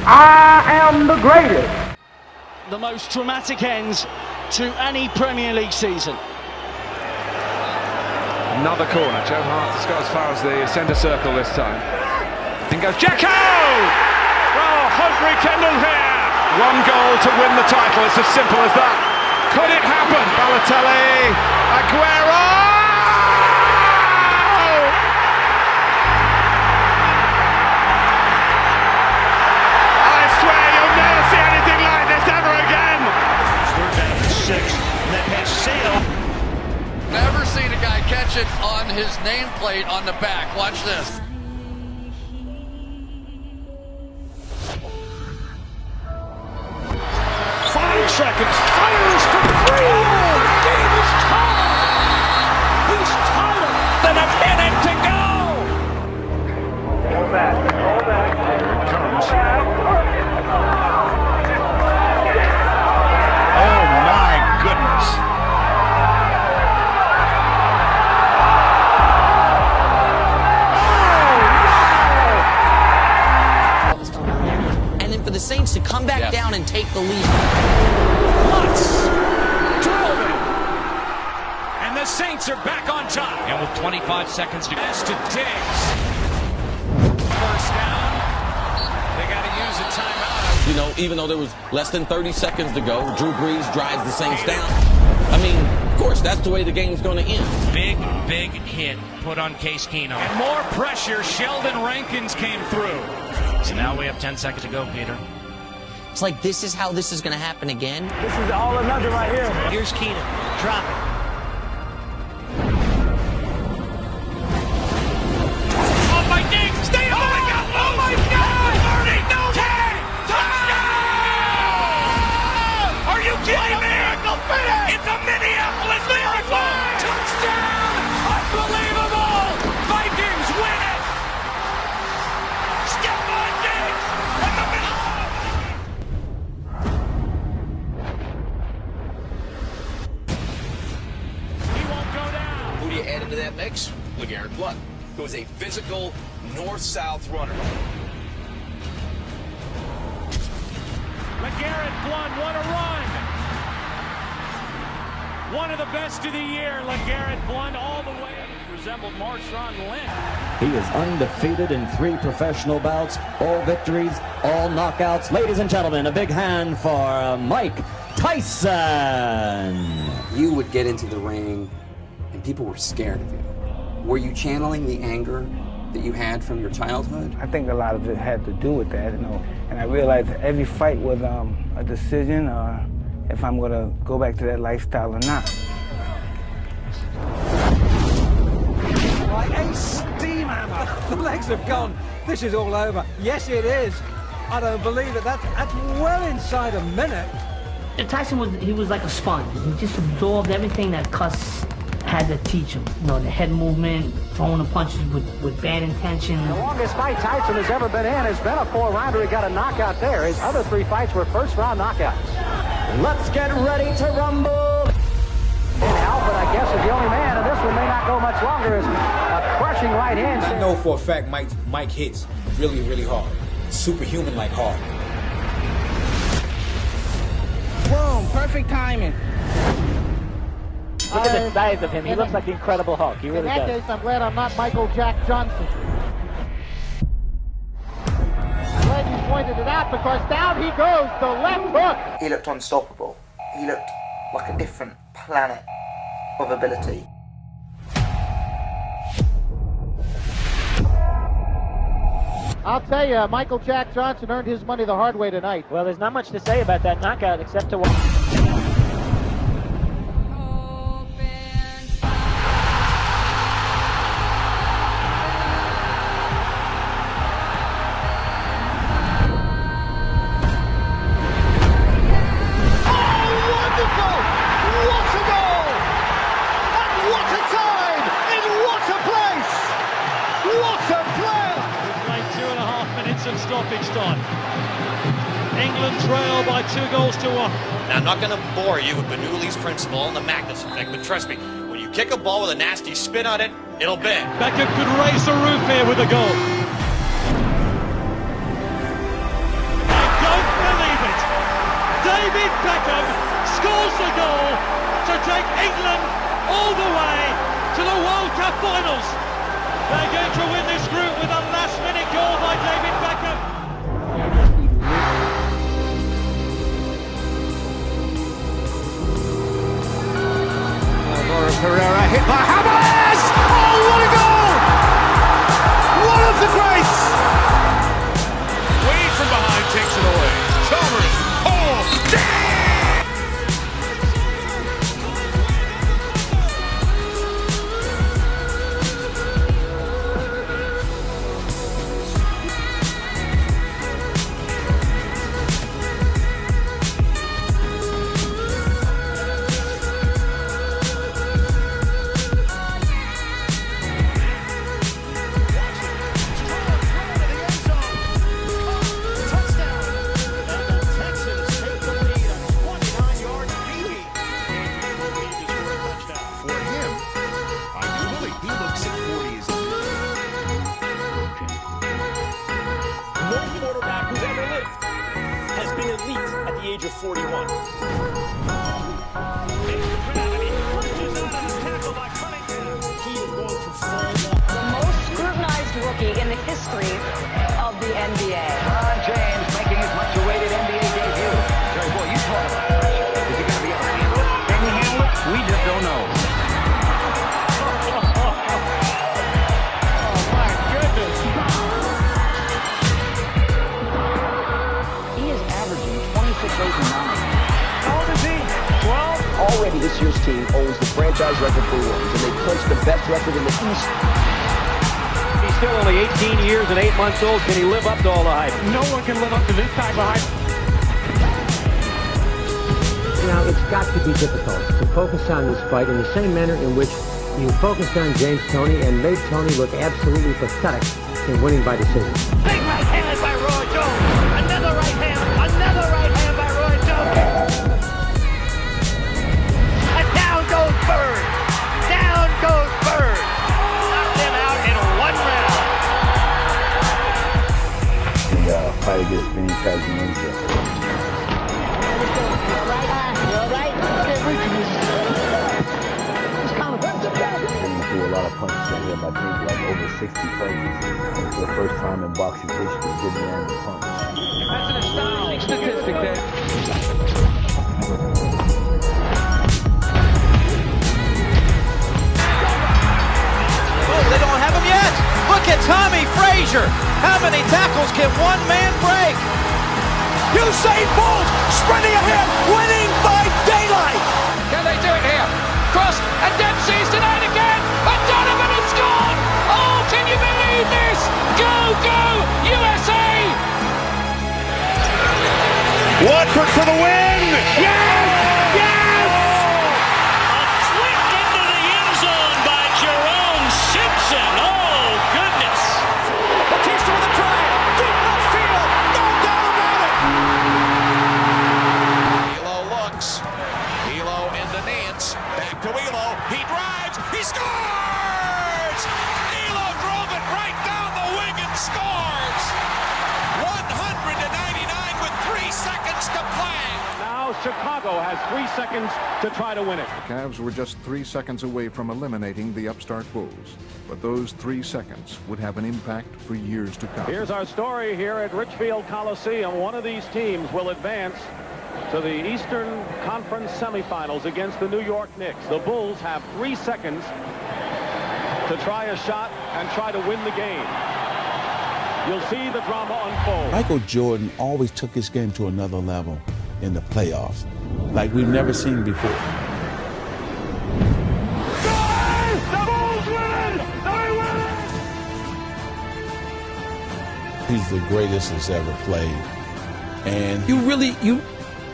I am the greatest. The most dramatic end to any Premier League season. Another corner. Joe Hart has got as far as the centre circle this time. In goes Jacko! Oh, hope rekindled here. One goal to win the title. It's as simple as that. Could it happen? Balotelli, Aguero! I swear you'll never see anything like this ever again. We're down to 6. That has sailed. Never seen a guy catch it on his nameplate on the back. Watch this. Seconds, fires for 3. The game is tied. He's tied. And a minute to go. Hold back. Here it comes. Oh my goodness. And then for the Saints to come back down and take the lead. And the Saints are back on top. And with 25 seconds to pass to Diggs. First down. They got to use a timeout. You know, even though there was less than 30 seconds to go, Drew Brees drives the Saints down. I mean, of course, that's the way the game's going to end. Big hit put on Case Keenum. And more pressure. Sheldon Rankins came through. So now we have 10 seconds to go, Peter. It's like, this is how this is going to happen again. This is all or nothing right here. Here's Keenum. Drop it. Oh, my Diggs. Stay on. Oh, my God. Oh, my God. 30. No way. Touchdown. Are you kidding me? It's a Minneapolis miracle. Touchdown. Unbelievable. Vikings win it. Stephon Diggs. And the Who do you add into that mix? LeGarrette Blount, who is a physical north-south runner. LeGarrette Blount, what a run! One of the best of the year, LeGarrette Blount all the way. Resembled Marshawn Lynch. He is undefeated in 3 professional bouts, all victories, all knockouts. Ladies and gentlemen, a big hand for Mike Tyson. You would get into the ring and people were scared of you. Were you channeling the anger that you had from your childhood? I think a lot of it had to do with that, you know. And I realized that every fight was a decision if I'm going to go back to that lifestyle or not. Like a steam hammer. The legs have gone. This is all over. Yes, it is. I don't believe it. That's well inside a minute. Tyson was like a sponge. He just absorbed everything that Cuss had to teach him. You know, the head movement, throwing the punches with bad intention. The longest fight Tyson has ever been in has been a 4-rounder. He got a knockout there. His other 3 fights were first-round knockouts. Let's get ready to rumble. And Alfred, I guess, is the only man, and this one may not go much longer, as a crushing right hand. I know for a fact Mike hits really, really hard. Superhuman-like hard. Boom, perfect timing. Look at the size of him. He looks like the Incredible Hulk. He really does. In that case, I'm glad I'm not Michael Jack Johnson. I'm glad you pointed it out, because down he goes, the left hook. He looked unstoppable. He looked like a different planet of ability. I'll tell you, Michael Jack Johnson earned his money the hard way tonight. Well, there's not much to say about that knockout except to watch. Stoppage time. England trail by 2-1. Now, I'm not going to bore you with Bernoulli's principle and the Magnus effect, but trust me, when you kick a ball with a nasty spin on it, it'll bend. Beckham could raise the roof here with a goal. David Beckham scores the goal to take England all the way to the World Cup finals. They're going to win this group with a last-minute goal by David Beckham. Pereira hit by Hamas! Oh, what a goal! One of the greats! Wade from behind takes it away. Chalmers. Oh, damn! Age of 41. The most scrutinized rookie in the history of the NBA. LeBron James making his much awaited NBA debut. Jerry, boy, you talk about pressure. Is he going to be able to handle it? Can he handle it? We just don't know. Oh my goodness. He is averaging 26, 8, and 9. How old is he? 12? Already this year's team owns the franchise record for wins, and they clinched the best record in the East. He's still only 18 years and 8 months old. Can he live up to all the hype? No one can live up to this type of hype. Now, it's got to be difficult to focus on this fight in the same manner in which you focused on James Toney and made Toney look absolutely pathetic in winning by decision. Big right hand by Roy Jones. Another right hand by Roy Jones. And down goes Bird. Down goes Bird. Knocked him out in 1 round. And fight against Vinny Paglianza. Threw a lot of punches at him. I think like over 60 punches. For the first time in boxing history, good man to punch. That's an astonishing statistic there. Oh, they don't have him yet. Look at Tommy Frazier. How many tackles can one man break? Usain Bolt sprinting ahead, winning by daylight. Can they do it here? Cross, and Dempsey's denied again. And Donovan has scored. Oh, can you believe this? Go, go, USA! Watford for the win! Yes! Yes! Flicked into the end zone by Jerome Simpson. Oh, goodness. Batista with a try. Deep left field. No doubt about it. Elo looks. Elo into Nance. Back to Elo. He drives. He scores! Elo drove it right down the wing and scores! 100-99 with 3 seconds to play. Now Chicago has 3 seconds to try to win it. The Cavs were just 3 seconds away from eliminating the upstart Bulls. But those 3 seconds would have an impact for years to come. Here's our story here at Richfield Coliseum. One of these teams will advance to the Eastern Conference semifinals against the New York Knicks. The Bulls have 3 seconds to try a shot and try to win the game. You'll see the drama unfold. Michael Jordan always took his game to another level in the playoffs, like we've never seen before. The Bulls win! They win! He's the greatest that's ever played. And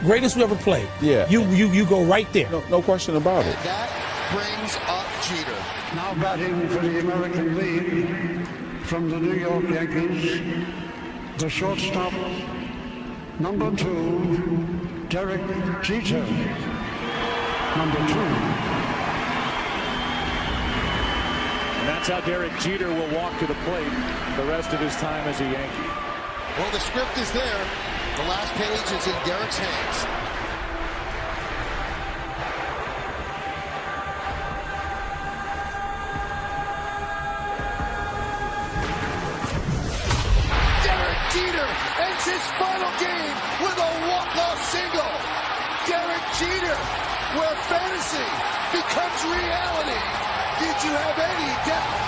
greatest who ever played. Yeah. You go right there. No question about it. That brings up Jeter. Now batting for the American League from the New York Yankees, the shortstop, number 2, Derek Jeter. Number 2. And that's how Derek Jeter will walk to the plate the rest of his time as a Yankee. Well, the script is there. The last page is in Derek's hands. his final game with a walk-off single. Derek Jeter, where fantasy becomes reality. Did you have any doubt?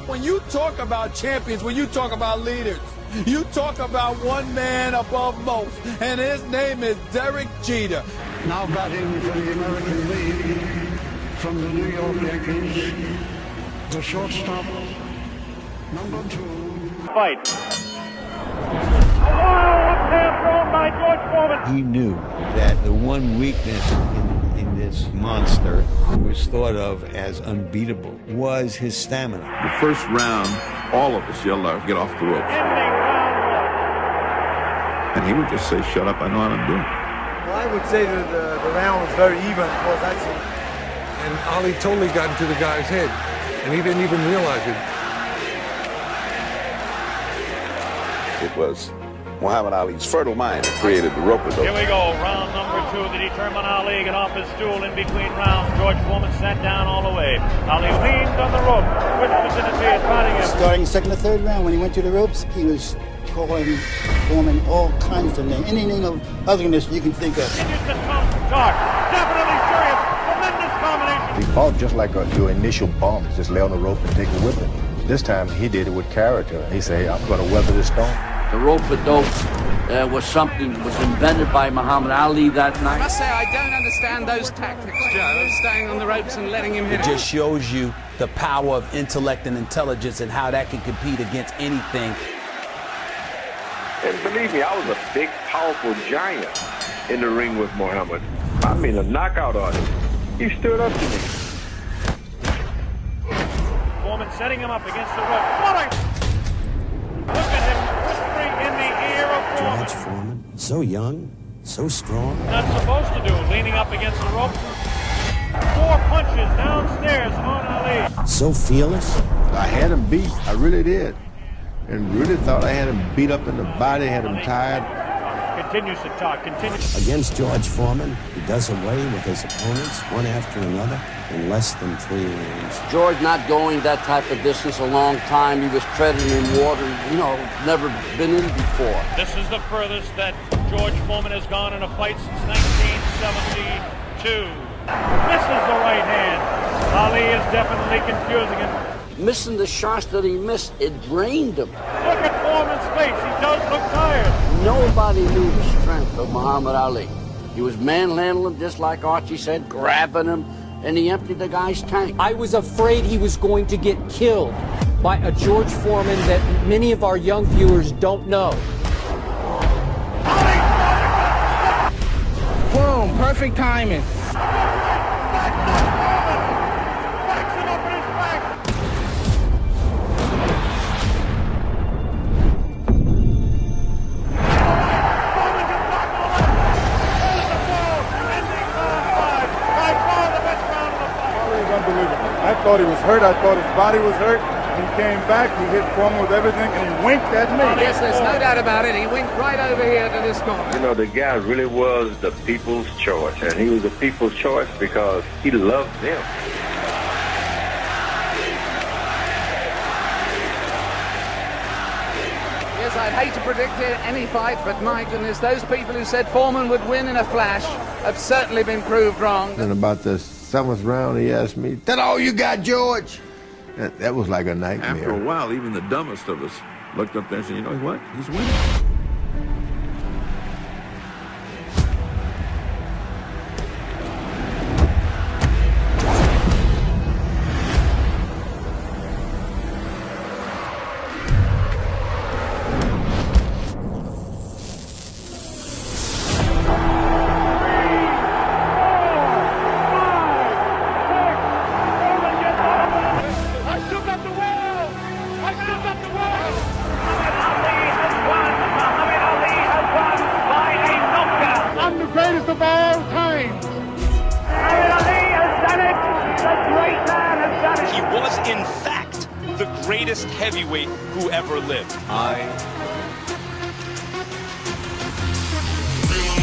When you talk about champions, when you talk about leaders, you talk about one man above most, and his name is Derek Jeter. Now batting for the American League from the New York Yankees, the shortstop, number 2. Fight. A wild uphand thrown by George Foreman. He knew that the one weakness in this monster, who was thought of as unbeatable, was his stamina. The first round, all of us yelled out, "Get off the ropes." And he would just say, "Shut up, I know what I'm doing." Well, I would say that the round was very even, of course, that's it. And Ali totally got into the guy's head, and he didn't even realize it. It was Muhammad Ali's fertile mind that created the rope-a-dope. Here we go, round number 2. The determined Ali get off his stool in between rounds. George Foreman sat down all the way. Ali leaned on the rope. Which was in his ear, fighting him. Starting second or third round, when he went to the ropes, he was calling Foreman all kinds of names, anything of otherness you can think of. Continues to talk. Definitely serious. Tremendous combination. He fought just like your initial bums, just lay on the rope and take a whipping. This time he did it with character. He said, "Hey, I'm going to weather this storm." The rope-a-dope was something that was invented by Muhammad Ali that night. I must say, I don't understand those tactics, Joe, of staying on the ropes and letting him hit it. It just shows you the power of intellect and intelligence and how that can compete against anything. And believe me, I was a big, powerful giant in the ring with Muhammad. I mean, a knockout on him. He stood up to me. Foreman setting him up against the rope. What a... Look at him whispering in the ear of Foreman. George Foreman, so young, so strong. Not supposed to do, leaning up against the ropes. 4 punches downstairs on Ali. So fearless. I had him beat, I really did. And really thought I had him beat up in the body, had him tired. Continues to talk, continues. Against George Foreman, he does away with his opponents, one after another, in less than 3 rounds. George not going that type of distance a long time. He was treading in water, never been in before. This is the furthest that George Foreman has gone in a fight since 1972. Misses the right hand. Ali is definitely confusing him. Missing the shots that he missed, it drained him. Look at Foreman's face. He does look tired. Nobody knew the strength of Muhammad Ali. He was manhandling, just like Archie said, grabbing him, and he emptied the guy's tank. I was afraid he was going to get killed by a George Foreman that many of our young viewers don't know. Boom, perfect timing. I thought he was hurt. I thought his body was hurt. He came back. He hit Foreman with everything, and he winked at me. Yes, there's no doubt about it. He winked right over here to this corner. You know, the guy really was the people's choice, and he was the people's choice because he loved them. Yes, I'd hate to predict any fight, but my goodness, those people who said Foreman would win in a flash have certainly been proved wrong. And about the 7th round, he asked me, "That all you got, George?" That was like a nightmare. After a while, even the dumbest of us looked up there and said, "You know what? He's winning." Heavyweight who ever lived. Feeling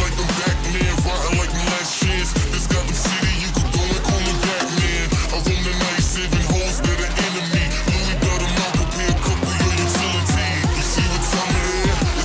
like the Batman, fighting like my last chance. This got the city, you could go and call me Batman. I roam the night, saving holes to the enemy. Louis Beltrán, prepare a couple of your utility. You see what time it is?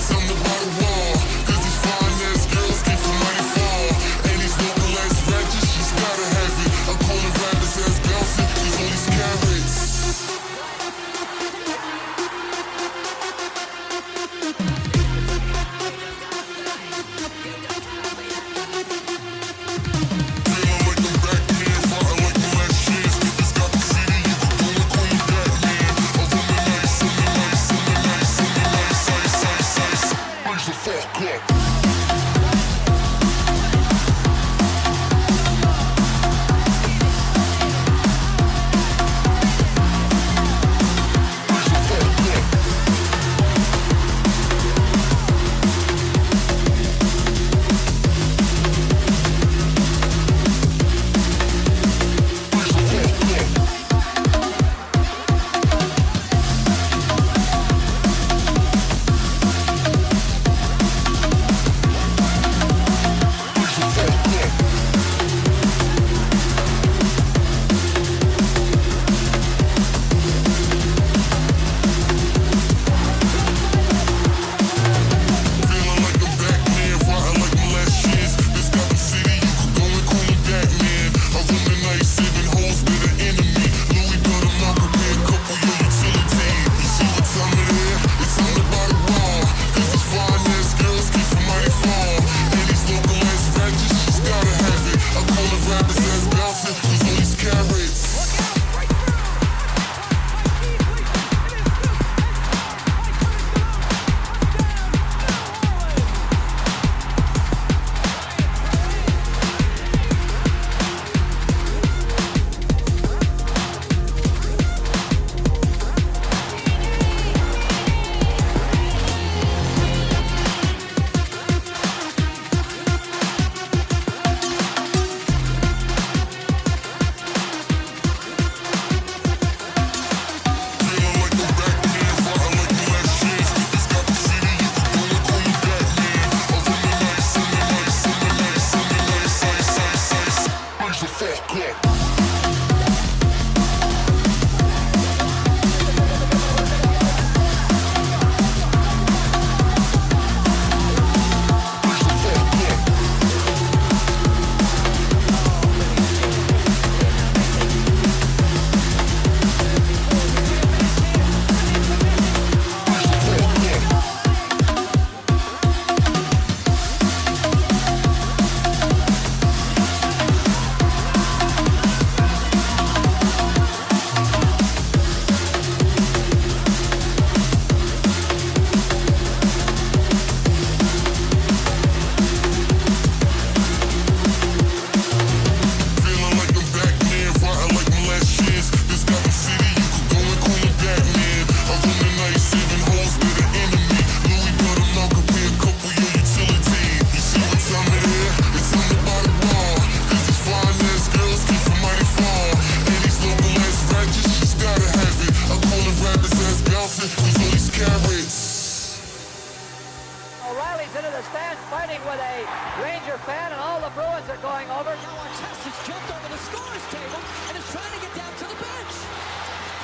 O'Reilly's into the stands fighting with a Ranger fan, and all the Bruins are going over. Now Artest has jumped over the scorer's table and is trying to get down to the bench.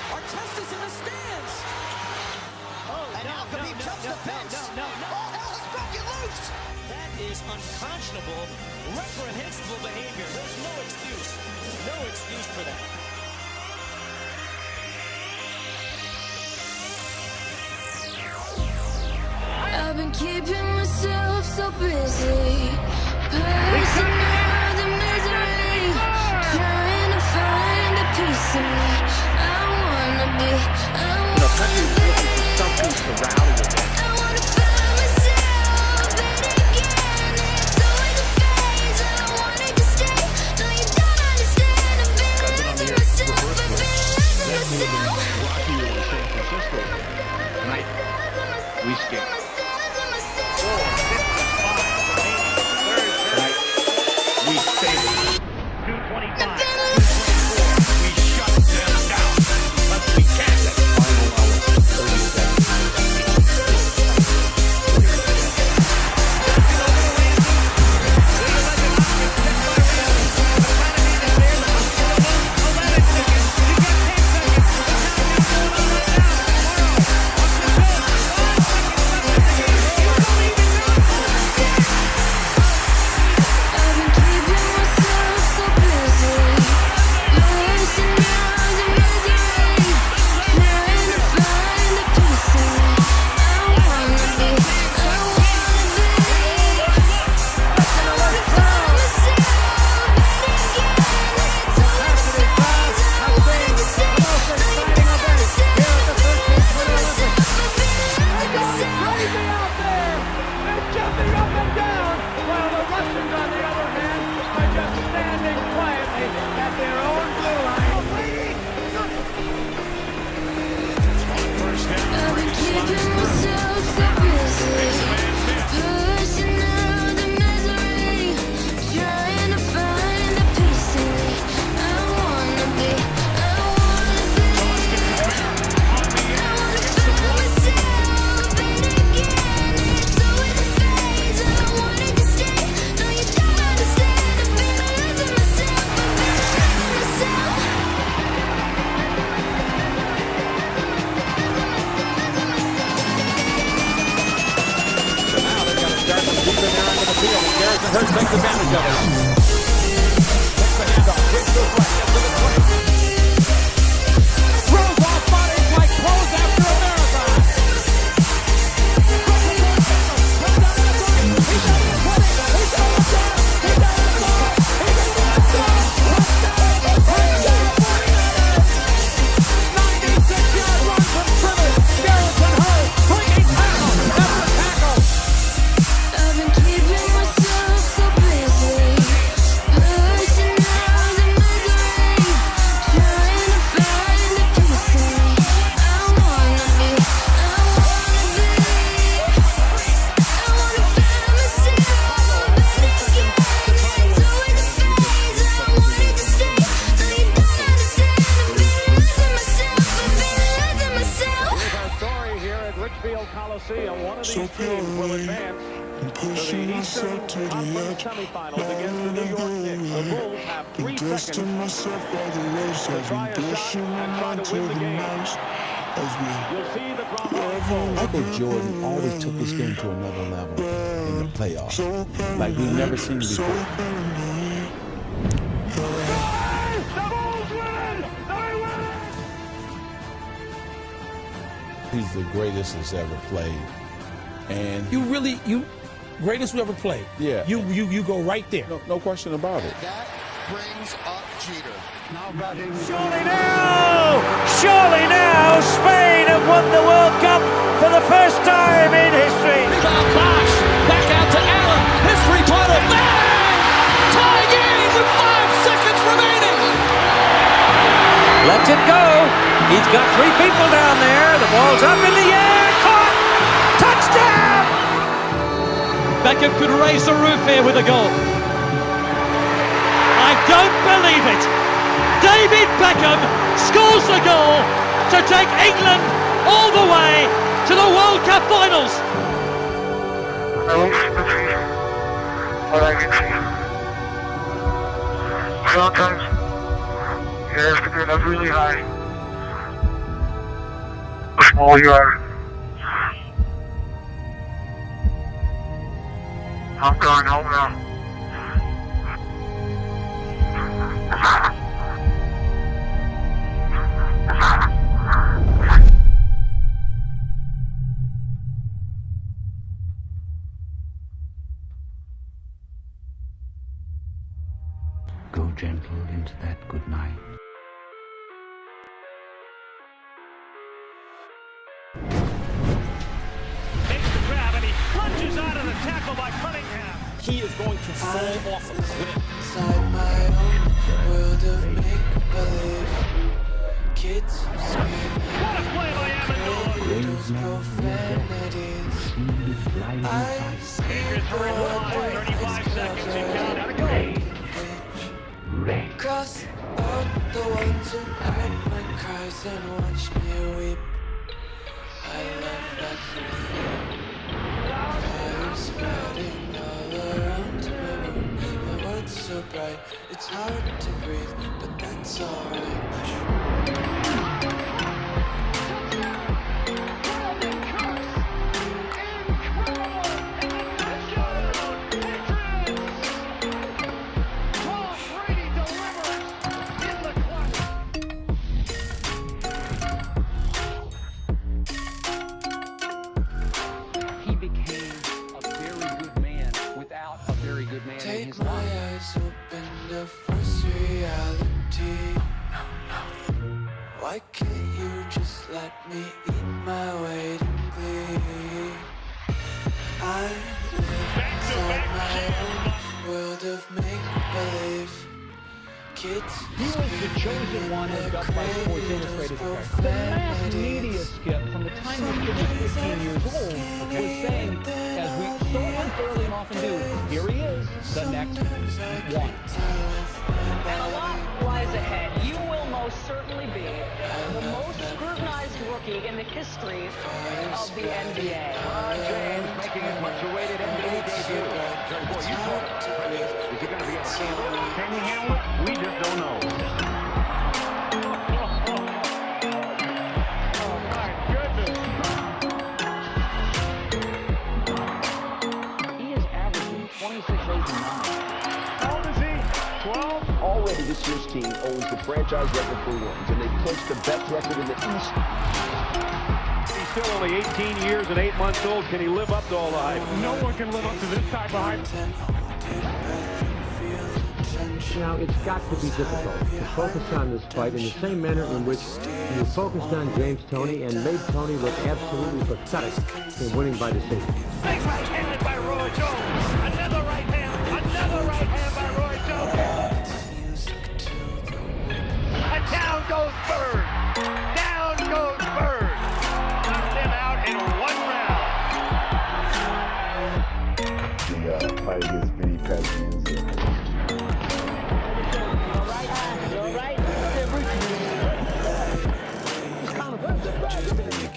Artest is in the stands. Oh, and Alchemy jumps the bench. No. All hell is broken loose. That is unconscionable, reprehensible behavior. There's no excuse. No excuse for that. I've been keeping myself so busy, pushing out the misery, trying to find a piece of me. I wanna be, I wanna find myself, but again, it's always a phase. I wanted to stay, no you don't understand. I've been losing myself, I've been losing myself. We skip. We stay 225. We shut them down. But we can't. Final hour, 30 seconds. Hurts takes advantage of it. Takes the handoff. Hits to the right. Gets to the 20. Throws off bodies like clothes after a marathon. He's down to the 20. He's down to the 10. He's down to the 5. He's down to the 10. Touchdown. 96-yard run from Trimmett. Garrison Hurd. Swinging tackle after tackle. I've been keeping myself so busy, pushing out the misery, trying to find a piece of me. I wanna be, I wanna find myself, but again, it's always a phase. I wanted to stay, no you don't understand. I've been losing myself, I've been losing myself. Here's our story here at Richfield Coliseum. One of these teams will advance to the Eastern Conference semifinals against the New York Knicks. The Bulls have 3 seconds to try a shot and try to win the game. You'll see the drama unfold. Michael Jordan always took his game to another level in the playoffs, like we've never seen before. He's the greatest that's ever played, and greatest who ever played. Yeah. You go right there. No question about it. That brings up Jeter. Now batting. Surely now, Spain have won the World Cup for the first time in history. Rebound box, back out to Allen. His three-pointer, bang! Tie game with 5 seconds remaining. Lets it go. He's got 3 people down there. The ball's up in the air. Caught. Touchdown! Beckham could raise the roof here with a goal. I don't believe it. David Beckham scores the goal to take England all the way to the World Cup finals. at least to see what I can see. Sometimes you have to get up really high. The smaller you are. I'm going home now. Go gentle into that good night. Takes the grab and he plunges out of the tackle by Cunningham. He is going to fall off a cliff. Inside my own world of make-believe. Kids screaming. What a play by Amendola. Those profanities. I see the world 35 seconds and count. Gotta go. Cross out the ones who heard my cries and watch me weep. I love that feeling. Fire spreading all around my room. The world's so bright, it's hard to breathe, but that's alright. Take my eyes open to force reality. Why can't you just let me eat my weight in glee? I live inside my own world of make-believe. Kids He was the chosen one of Gus by Sports Illustrated. The mass media skip from the time he was 15 years old was saying, as we so unfairly often do, here he is, the next one. And a lot lies ahead. You will most certainly be the most scrutinized rookie in the history of the NBA. LeBron James making his much-awaited NBA debut. Boy, you told us. Is he going to be able to handle it? Can he handle it? We just don't know. Oh, my goodness. He is averaging 26, 8, and 9. How old is he? 12? Already this year's team owns the franchise record for wins, and they've clinched the best record in the East. He's still only 18 years and 8 months old. Can he live up to all the hype? No one can live up to this type of hype. Now, it's got to be difficult to focus on this fight in the same manner in which you focused on James Toney and made Toney look absolutely pathetic in winning by decision. Big right-handed by Roy Jones. Another right hand by Roy Jones. And down goes Bird. Down goes Bird. Knocked him out in 1 round. The fight against Vinny Patrick.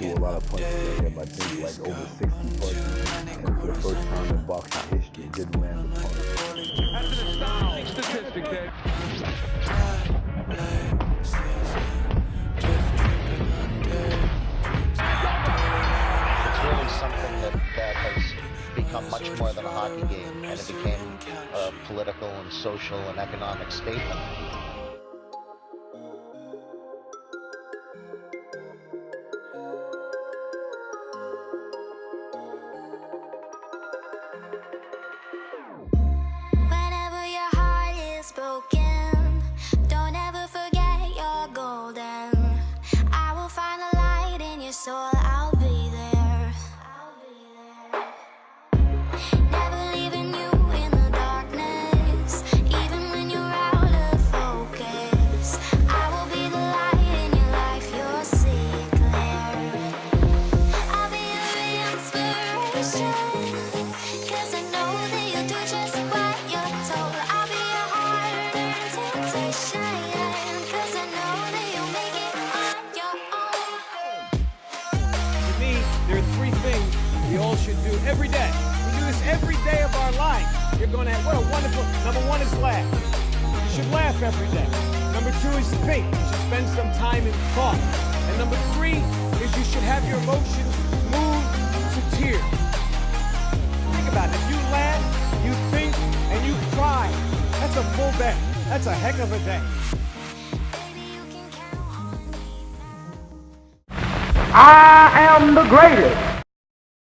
A lot of punches in him, I think like over 60 punches, and for the first time in boxing history, didn't land a punch. That's an astonishing statistic, Dave. It's really something that has become much more than a hockey game, and it became a political and social and economic statement. Broken. Don't ever forget you're golden. I will find the light in your soul. I'll be there. Never leaving you in the darkness, even when you're out of focus. I will be the light in your life. You'll see it clear. I'll be your inspiration, 'cause I know that you'll do just what you're told. I'll be your heart and temptation, 'cause I know that you'll make it on your own. To me, there are three things we all should do every day. We do this every day of our life, you're going to have, what a wonderful, number one is laugh. You should laugh every day. Number two is think. You should spend some time in thought. And number three is you should have your emotions move to tears. Think about it. If you laugh, you think, and you cry, that's a full day. That's a heck of a day. I am the greatest.